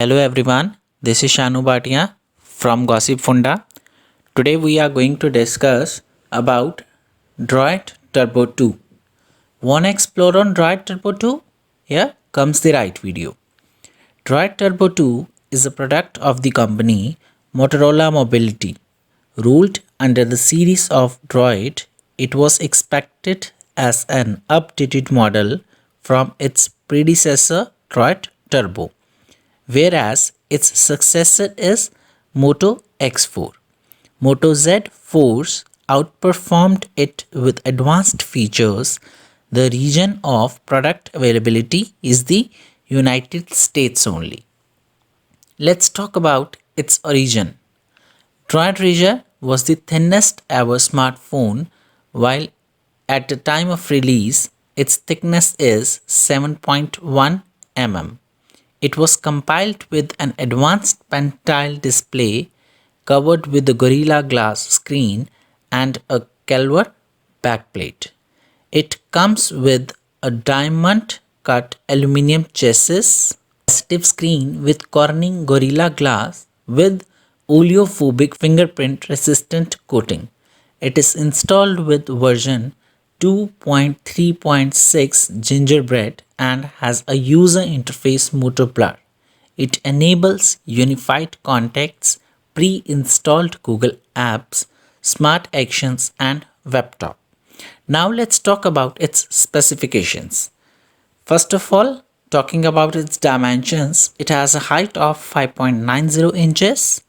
Hello everyone, this is Shanu Bhatia from Gossip Funda. Today we are going to discuss about Droid Turbo 2. Want to explore on Droid Turbo 2? Here comes the right video. Droid Turbo 2 is a product of the company Motorola Mobility. Ruled under the series of Droid, it was expected as an updated model from its predecessor Droid Turbo, whereas its successor is Moto X4. Moto Z4s outperformed it with advanced features. The region of product availability is the United States only. Let's talk about its origin. Droid Razr was the thinnest ever smartphone, while at the time of release, its thickness is 7.1 mm. It was compiled with an advanced pentile display covered with a Gorilla Glass screen and a Kelvin backplate. It comes with a diamond cut aluminum chassis, capacitive screen with Corning Gorilla Glass with oleophobic fingerprint resistant coating. It is installed with version 2.3.6 Gingerbread and has a user interface motor blur. It enables unified contacts, pre-installed Google apps, smart actions and WebTalk. Now let's talk about its specifications. First of all, talking about its dimensions, it has a height of 5.90 inches,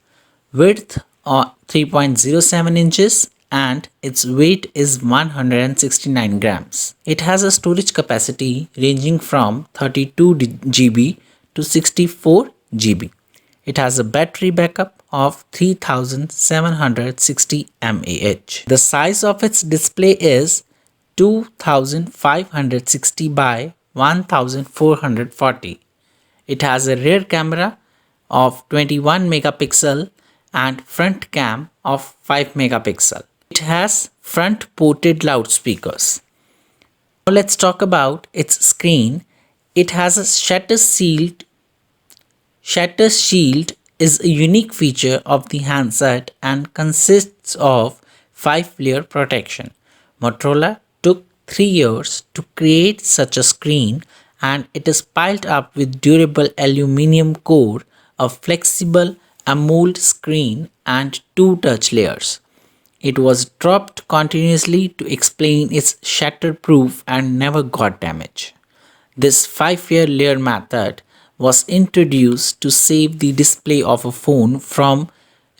width of 3.07 inches, and its weight is 169 grams. It has a storage capacity ranging from 32 GB to 64 GB. It has a battery backup of 3760 mAh. The size of its display is 2560 by 1440. It has a rear camera of 21 megapixel and front cam of 5 megapixel. It has front ported loudspeakers. Now let's talk about its screen. It has a shutter shield. Shutter shield is a unique feature of the handset and consists of 5-layer protection. Motorola took 3 years to create such a screen, and it is piled up with durable aluminum core, a flexible AMOLED screen and 2 touch layers. It was dropped continuously to explain its shatterproof and never got damaged. This 5-year layer method was introduced to save the display of a phone from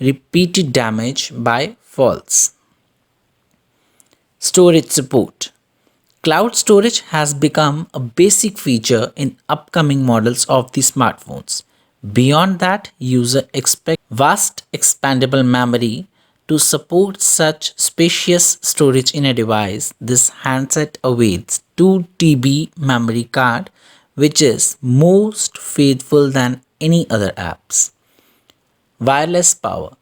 repeated damage by faults. Storage support. Cloud storage has become a basic feature in upcoming models of the smartphones. Beyond that, users expect vast expandable memory to support such spacious storage in a device. This handset awaits 2 TB memory card, which is most faithful than any other apps. Wireless power.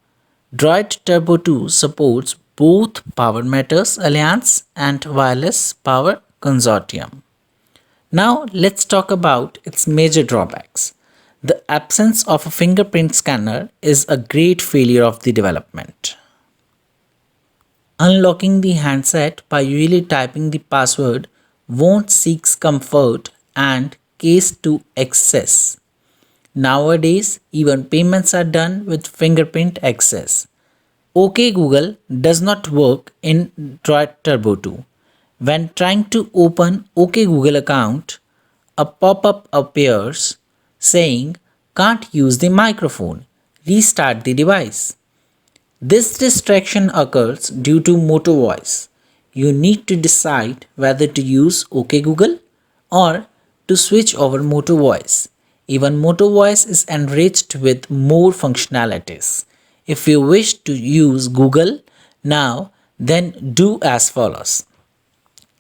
Droid Turbo 2 supports both Power Matters Alliance and Wireless Power Consortium. Now let's talk about its major drawbacks. The absence of a fingerprint scanner is a great failure of the development. Unlocking the handset by usually typing the password won't seek comfort and case to access. Nowadays, even payments are done with fingerprint access. OK Google does not work in Droid Turbo 2. When trying to open OK Google account, a pop-up appears saying can't use the microphone. Restart the device. This distraction occurs due to Moto Voice. You need to decide whether to use OK Google or to switch over Moto Voice. Even Moto Voice is enriched with more functionalities. If you wish to use Google now, then do as follows.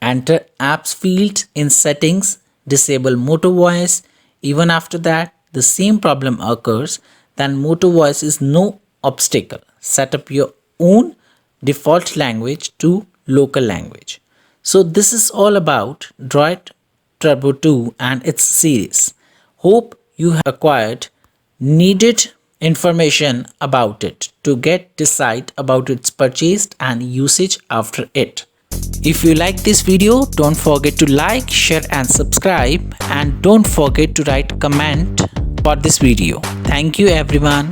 Enter apps field in settings, disable Moto Voice. Even after that, the same problem occurs. Then Moto Voice is no obstacle. Set up your own default language to local language. So this is all about Droid Turbo 2 and its series. Hope you have acquired needed information about it to get decide about its purchase and usage after it. If you like this video, don't forget to like, share and subscribe, and don't forget to write comment for this video. Thank you everyone.